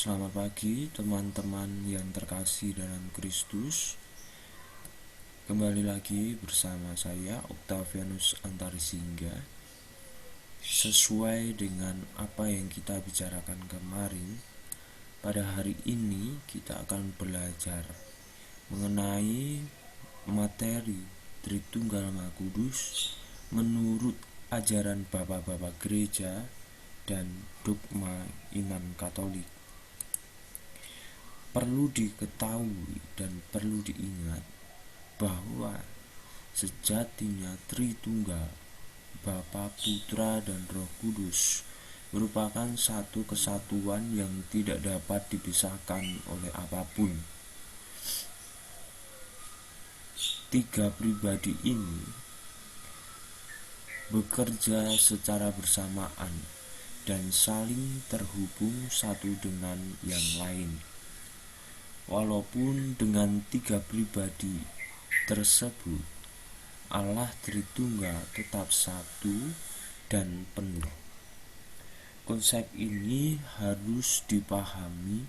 Selamat pagi teman-teman yang terkasih dalam Kristus. Kembali lagi bersama saya Octavianus Antarisingga. Sesuai dengan apa yang kita bicarakan kemarin, pada hari ini kita akan belajar mengenai materi Tritunggal Maha Kudus menurut ajaran Bapak-bapak gereja dan dogma iman Katolik. Perlu diketahui dan perlu diingat bahwa sejatinya Tritunggal, Bapa, Putra, dan Roh Kudus merupakan satu kesatuan yang tidak dapat dipisahkan oleh apapun. Tiga pribadi ini bekerja secara bersamaan dan saling terhubung satu dengan yang lain. Walaupun dengan tiga pribadi tersebut, Allah Tritunggal tetap satu dan penuh. Konsep ini harus dipahami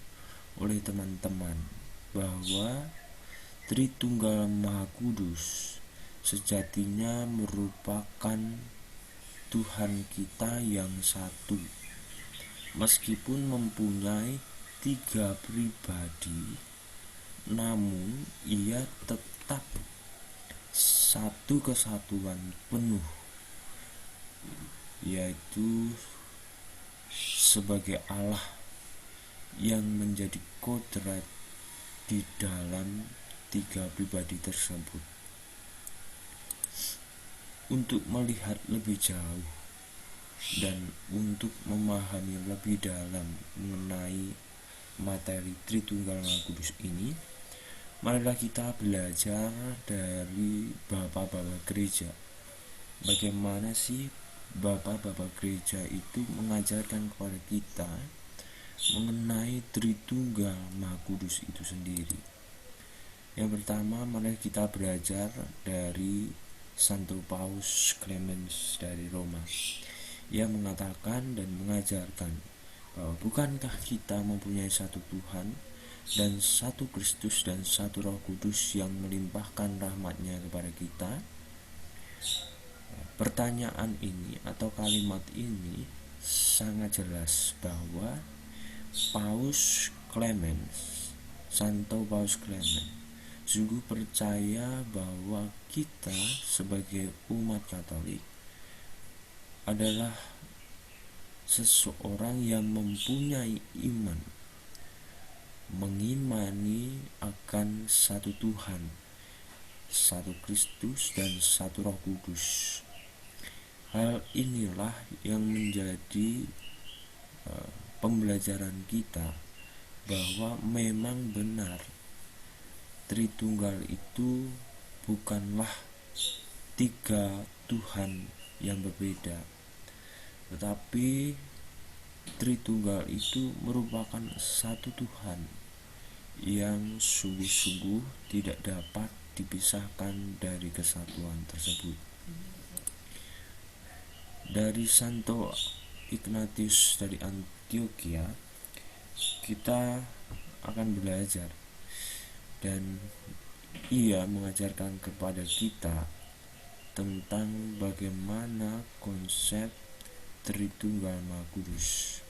oleh teman-teman bahwa Tritunggal Maha Kudus sejatinya merupakan Tuhan kita yang satu. Meskipun mempunyai tiga pribadi, namun ia tetap satu kesatuan penuh, yaitu sebagai Allah yang menjadi kodrat di dalam tiga pribadi tersebut. Untuk melihat lebih jauh dan untuk memahami lebih dalam mengenai materi Tritunggal Maha Kudus ini, marilah kita belajar dari Bapak-bapak gereja. Bagaimana sih Bapak-bapak gereja itu mengajarkan kepada kita mengenai Tritunggal Maha Kudus itu sendiri. Yang pertama, mari kita belajar dari Santo Paus Clemens dari Roma. Ia mengatakan dan mengajarkan bahwa bukankah kita mempunyai satu Tuhan dan satu Kristus dan satu Roh Kudus yang melimpahkan rahmat-Nya kepada kita? Pertanyaan ini atau kalimat ini sangat jelas bahwa Santo Paus Clemens sungguh percaya bahwa kita sebagai umat Katolik adalah seseorang yang mempunyai iman, mengimani akan satu Tuhan, satu Kristus, dan satu Roh Kudus. Hal inilah yang menjadi pembelajaran kita bahwa memang benar Tritunggal itu bukanlah tiga Tuhan yang berbeda, tetapi Tritunggal itu merupakan satu Tuhan yang sungguh-sungguh tidak dapat dipisahkan dari kesatuan tersebut. Dari Santo Ignatius dari Antioquia, kita akan belajar, dan ia mengajarkan kepada kita tentang bagaimana konsep Tritunggal Maha Kudus.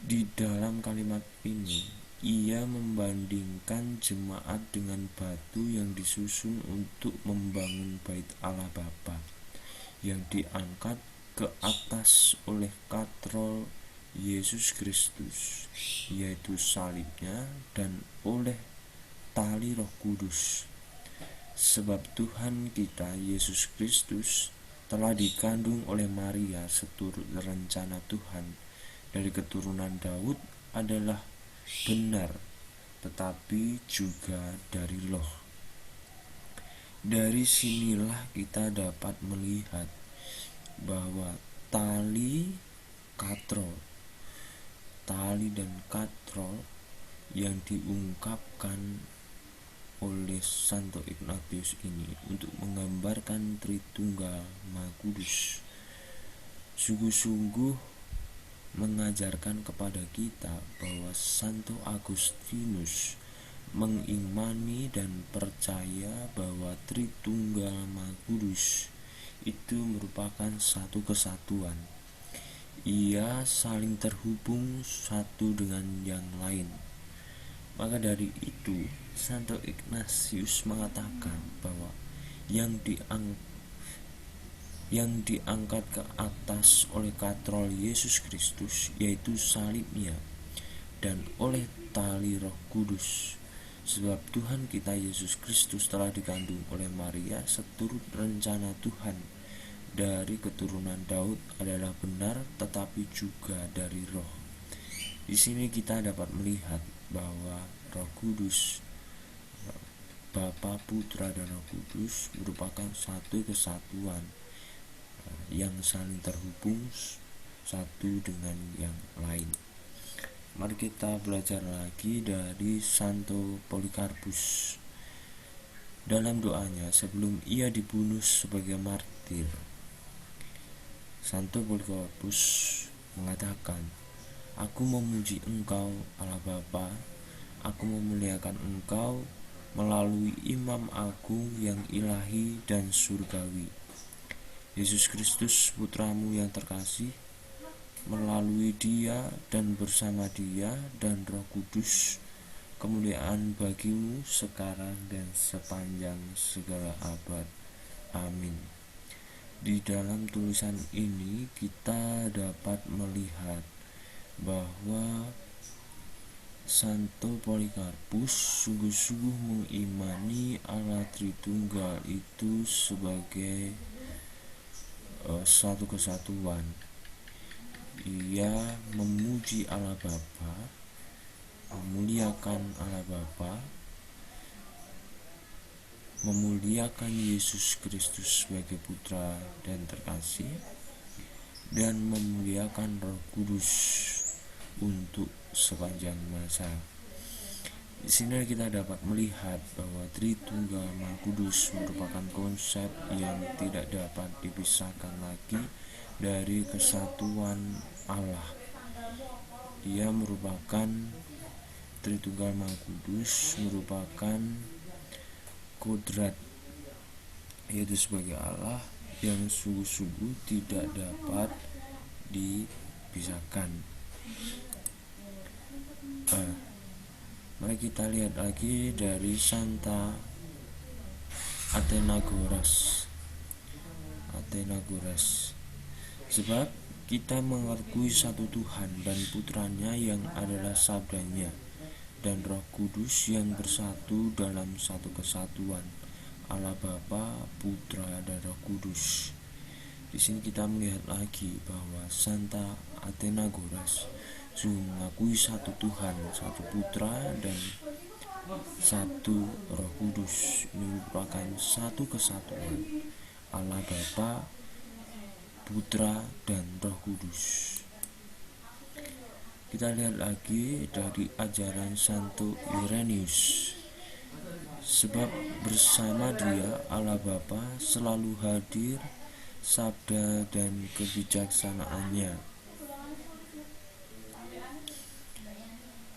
Di dalam kalimat ini, ia membandingkan jemaat dengan batu yang disusun untuk membangun bait Allah Bapa, yang diangkat ke atas oleh katrol Yesus Kristus, yaitu salibnya, dan oleh tali Roh Kudus. Sebab Tuhan kita Yesus Kristus telah dikandung oleh Maria seturut rencana Tuhan dari keturunan Daud adalah benar, tetapi juga dari Roh. Dari sinilah kita dapat melihat bahwa tali dan katrol yang diungkapkan oleh Santo Ignatius ini untuk menggambarkan Tritunggal Maha Kudus sungguh-sungguh mengajarkan kepada kita bahwa Santo Agustinus mengimani dan percaya bahwa Tritunggal Maha Kudus itu merupakan satu kesatuan. Ia saling terhubung satu dengan yang lain. Maka dari itu, Santo Ignatius mengatakan bahwa yang diangkat ke atas oleh katrol Yesus Kristus yaitu salibnya, dan oleh tali Roh Kudus. Sebab Tuhan kita Yesus Kristus telah dikandung oleh Maria seturut rencana Tuhan dari keturunan Daud adalah benar, tetapi juga dari Roh. Di sini kita dapat melihat bahwa Roh Kudus, Bapa, Putra, dan Roh Kudus merupakan satu kesatuan yang saling terhubung satu dengan yang lain. Mari kita belajar lagi dari Santo Polikarpus. Dalam doanya sebelum ia dibunuh sebagai martir, Santo Polikarpus mengatakan, "Aku memuji Engkau, Allah Bapa, aku memuliakan Engkau melalui Imam Agung yang ilahi dan surgawi, Yesus Kristus Putramu yang terkasih. Melalui Dia dan bersama Dia dan Roh Kudus, kemuliaan bagimu sekarang dan sepanjang segala abad. Amin." Di dalam tulisan ini kita dapat melihat bahwa Santo Polikarpus sungguh-sungguh mengimani Allah Tritunggal itu sebagai satu kesatuan. Ia memuji Allah Bapa, memuliakan Allah Bapa, memuliakan Yesus Kristus sebagai Putra dan terkasih, dan memuliakan Roh Kudus untuk sepanjang masa. Di sini kita dapat melihat bahwa Tritunggal Maha Kudus merupakan konsep yang tidak dapat dipisahkan lagi dari kesatuan Allah. Dia merupakan Tritunggal Maha Kudus merupakan kodrat, yaitu sebagai Allah yang sungguh-sungguh tidak dapat dipisahkan. Mari kita lihat lagi dari Santa Athenagoras. Sebab kita mengakui satu Tuhan dan Putranya yang adalah sabdanya, dan Roh Kudus yang bersatu dalam satu kesatuan, Allah Bapa, Putra, dan Roh Kudus. Di sini kita melihat lagi bahwa Santa Athenagoras mengakui satu Tuhan, satu Putra, dan satu Roh Kudus. Ini merupakan satu kesatuan, Allah Bapa, Putra, dan Roh Kudus. Kita lihat lagi dari ajaran Santo Irenaeus. Sebab bersama Dia, Allah Bapa, selalu hadir sabda dan kebijaksanaannya,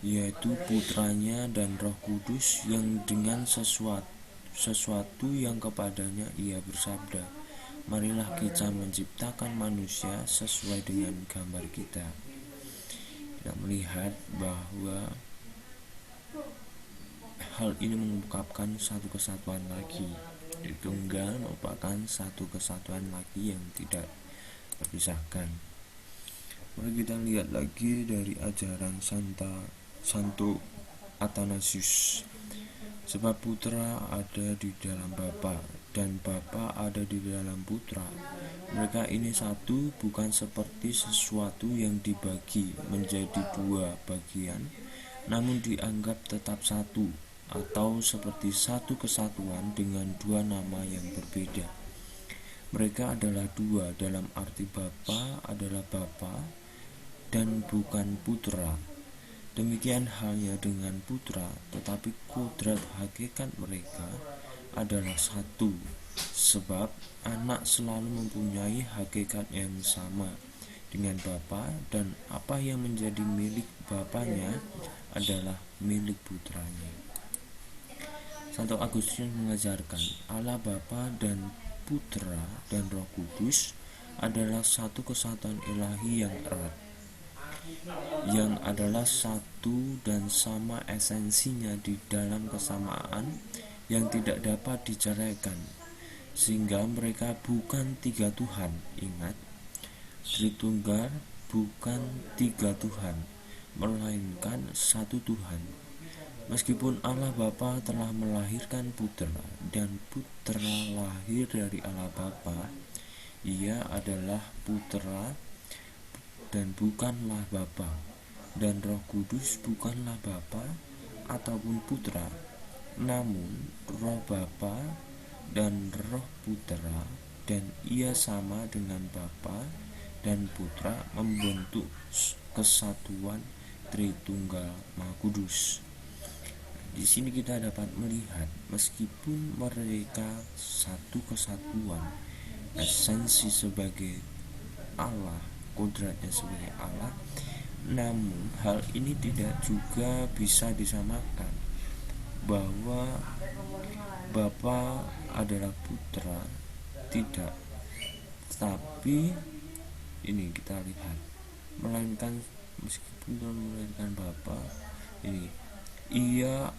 yaitu Putranya dan Roh Kudus, yang dengan sesuatu yang kepadanya Ia bersabda, "Marilah kita menciptakan manusia sesuai dengan gambar kita." Kita melihat bahwa hal ini mengungkapkan satu kesatuan lagi. Tritunggal merupakan satu kesatuan lagi yang tidak terpisahkan. Mari kita lihat lagi dari ajaran Santo Athanasius. Sebab Putra ada di dalam Bapa, dan Bapa ada di dalam Putra. Mereka ini satu, bukan seperti sesuatu yang dibagi menjadi dua bagian, namun dianggap tetap satu, atau seperti satu kesatuan dengan dua nama yang berbeda. Mereka adalah dua dalam arti Bapa adalah Bapa dan bukan Putra. Demikian halnya dengan Putra, tetapi kodrat hakikat mereka adalah satu, sebab anak selalu mempunyai hakikat yang sama, dengan Bapa, dan apa yang menjadi milik Bapanya adalah milik putranya. Santo Agustinus mengajarkan Allah Bapa dan Putra dan Roh Kudus adalah satu kesatuan ilahi yang erat, yang adalah satu dan sama esensinya di dalam kesamaan yang tidak dapat diceraikan, sehingga mereka bukan tiga Tuhan. Ingat, Tritunggal bukan tiga Tuhan, melainkan satu Tuhan. Meskipun Allah Bapa telah melahirkan Putra dan Putra lahir dari Allah Bapa, Ia adalah Putra dan bukanlah Bapa, dan Roh Kudus bukanlah Bapa ataupun Putra, namun Roh Bapa dan Roh Putra, dan Ia sama dengan Bapa dan Putra membentuk kesatuan Tritunggal Maha Kudus. Di sini kita dapat melihat meskipun mereka satu kesatuan, esensi sebagai Allah, kodratnya sebagai Allah, namun hal ini tidak juga bisa disamakan bahwa Bapa adalah Putra, tidak. Tapi ini kita lihat, melainkan meskipun melahirkan Bapa, ini Ia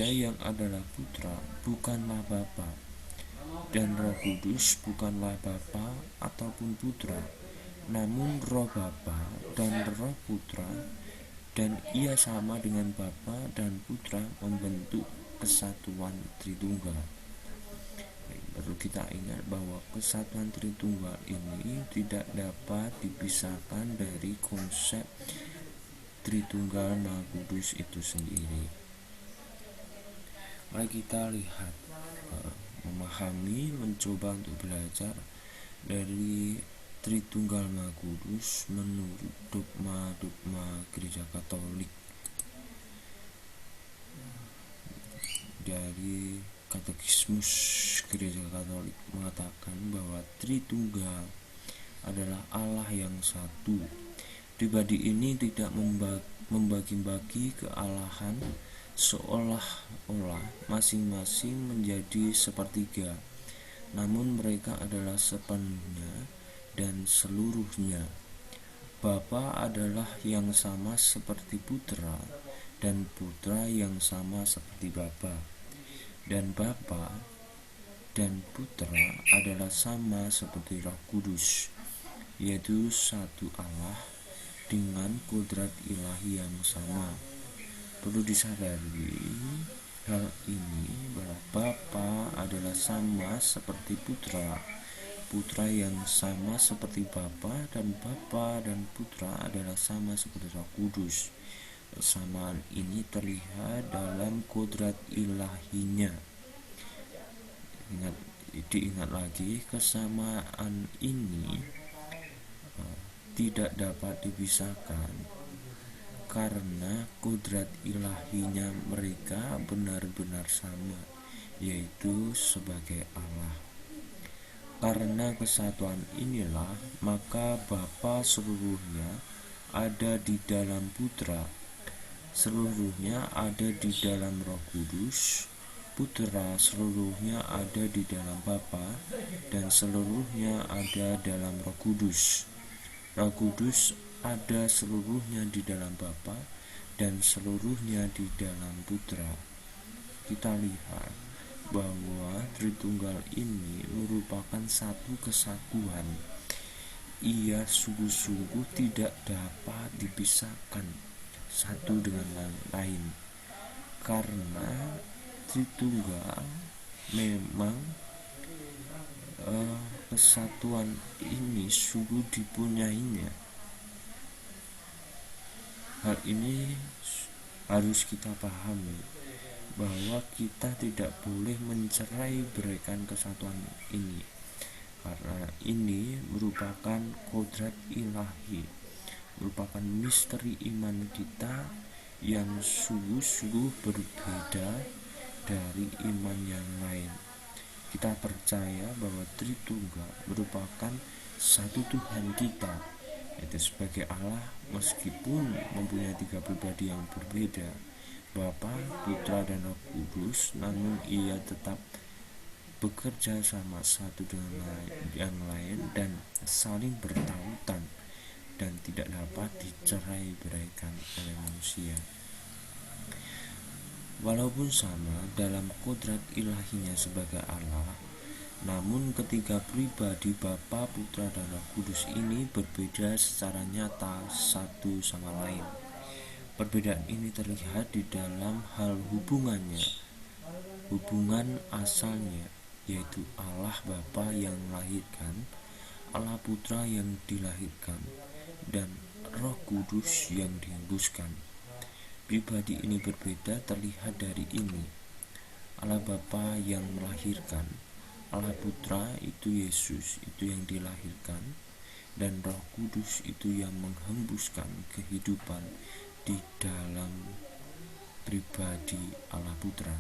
yang adalah Putra bukanlah Bapa, dan Roh Kudus bukanlah Bapa ataupun Putra, namun Roh Bapa dan Roh Putra, dan Ia sama dengan Bapa dan Putra membentuk kesatuan Tritunggal. Perlu kita ingat bahwa kesatuan Tritunggal ini tidak dapat dipisahkan dari konsep Tritunggal Maha Kudus itu sendiri. Mari kita lihat, memahami, mencoba untuk belajar dari Tritunggal Maha Kudus menurut dogma Gereja Katolik. Dari Katekismus Gereja Katolik mengatakan bahwa Tritunggal adalah Allah yang satu. Pribadi ini tidak membagi-bagi kealahan seolah-olah masing-masing menjadi sepertiga, namun mereka adalah sepenuhnya dan seluruhnya. Bapa adalah yang sama seperti Putra, dan Putra yang sama seperti Bapa, dan Bapa dan Putra adalah sama seperti Roh Kudus, yaitu satu Allah dengan kodrat ilahi yang sama. Perlu disadari hal ini bahwa Bapa adalah sama seperti Putra, Putra yang sama seperti Bapa, dan Bapa dan Putra adalah sama seperti Roh Kudus. Persamaan ini terlihat dalam kodrat ilahinya. Diingat lagi, kesamaan ini tidak dapat dipisahkan karena kodrat ilahinya mereka benar-benar sama, yaitu sebagai Allah. Karena kesatuan inilah maka Bapa seluruhnya ada di dalam Putra, seluruhnya ada di dalam Roh Kudus, Putra seluruhnya ada di dalam Bapa, dan seluruhnya ada dalam Roh Kudus. Roh Kudus ada seluruhnya di dalam Bapa dan seluruhnya di dalam Putra. Kita lihat bahwa Tritunggal ini merupakan satu kesatuan. Ia sungguh-sungguh tidak dapat dipisahkan satu dengan yang lain, karena Tritunggal memang kesatuan ini sungguh dipunyainya. Hal ini harus kita pahami bahwa kita tidak boleh mencerai beraikan kesatuan ini, karena ini merupakan kodrat ilahi, merupakan misteri iman kita yang sungguh-sungguh berbeda dari iman yang lain. Kita percaya bahwa Tritunggal merupakan satu Tuhan kita, yaitu sebagai Allah, meskipun mempunyai tiga pribadi yang berbeda, Bapa, Putra, dan Roh Kudus, namun ia tetap bekerja sama satu dengan yang lain dan saling bertautan dan tidak dapat dicerai-beraikan oleh manusia. Walaupun sama dalam kodrat ilahinya sebagai Allah, namun ketiga pribadi Bapa, Putra, dan Roh Kudus ini berbeda secara nyata satu sama lain. Perbedaan ini terlihat di dalam hal hubungan asalnya, yaitu Allah Bapa yang melahirkan, Allah Putra yang dilahirkan, dan Roh Kudus yang dihembuskan. Pribadi ini berbeda terlihat dari ini: Allah Bapa yang melahirkan, Allah Putra itu Yesus itu yang dilahirkan, dan Roh Kudus itu yang menghembuskan kehidupan di dalam pribadi Allah Putra.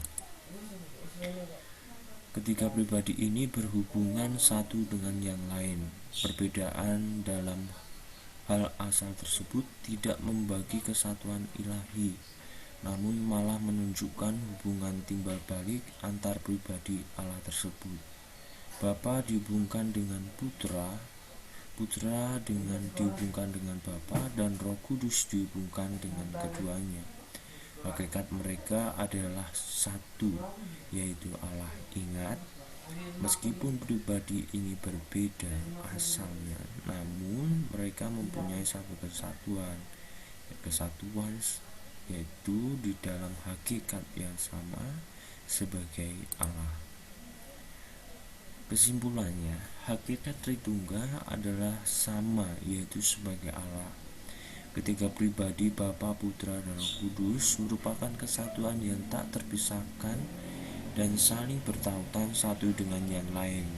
Ketiga pribadi ini berhubungan satu dengan yang lain. Perbedaan dalam hal asal tersebut tidak membagi kesatuan ilahi, namun malah menunjukkan hubungan timbal balik antar pribadi Allah tersebut. Bapa dihubungkan dengan Putra, Putra dihubungkan dengan Bapa, dan Roh Kudus dihubungkan dengan keduanya. Hakikat mereka adalah satu, yaitu Allah. Ingat, meskipun pribadi ini berbeda asalnya, namun mereka mempunyai satu kesatuan yaitu di dalam hakikat yang sama sebagai Allah. Kesimpulannya, hakikat Tritunggal adalah sama, yaitu sebagai Allah. Ketiga pribadi Bapa, Putra, dan Roh Kudus merupakan kesatuan yang tak terpisahkan dan saling bertautan satu dengan yang lain.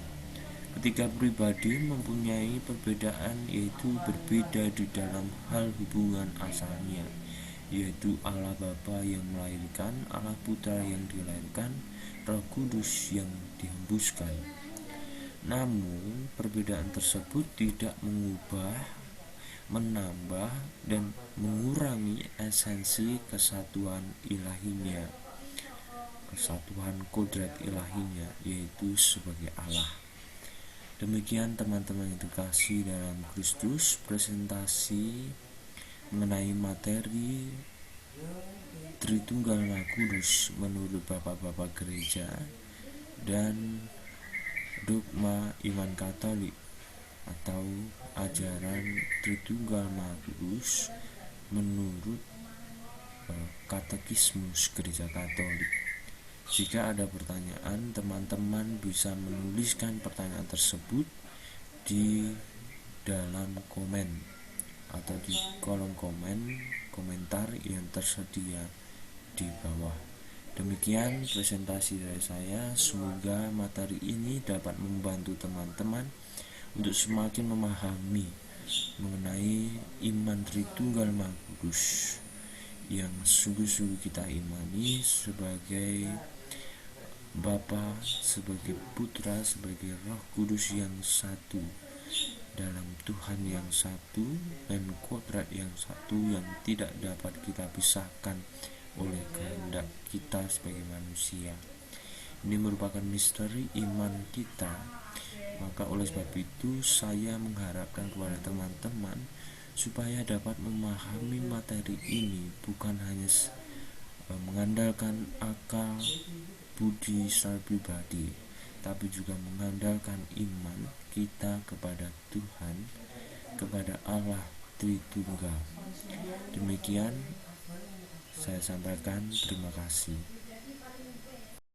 Ketiga pribadi mempunyai perbedaan, yaitu berbeda di dalam hal hubungan asalnya, yaitu Allah Bapa yang melahirkan, Allah Putra yang dilahirkan, Roh Kudus yang dihembuskan. Namun perbedaan tersebut tidak mengubah, menambah, dan mengurangi esensi kesatuan ilahinya, kesatuan kodrat ilahinya, yaitu sebagai Allah. Demikian teman-teman yang terkasih dalam Kristus, presentasi mengenai materi Tritunggal Maha Kudus menurut Bapak-bapak gereja dan dogma iman Katolik atau ajaran Tritunggal Maha Kudus menurut Katekismus Gereja Katolik. Jika ada pertanyaan, teman-teman bisa menuliskan pertanyaan tersebut di dalam komen atau di kolom komentar yang tersedia di bawah. Demikian presentasi dari saya. Semoga materi ini dapat membantu teman-teman untuk semakin memahami mengenai iman Tritunggal Maha Kudus yang sungguh-sungguh kita imani sebagai Bapa, sebagai Putra, sebagai Roh Kudus yang satu, dalam Tuhan yang satu dan kodrat yang satu yang tidak dapat kita pisahkan oleh kehendak kita sebagai manusia. Ini merupakan misteri iman kita. Maka oleh sebab itu saya mengharapkan kepada teman-teman supaya dapat memahami materi ini, bukan hanya mengandalkan akal budi secara pribadi, tapi juga mengandalkan iman kita kepada Tuhan, kepada Allah Tritunggal. Demikian saya sampaikan, terima kasih.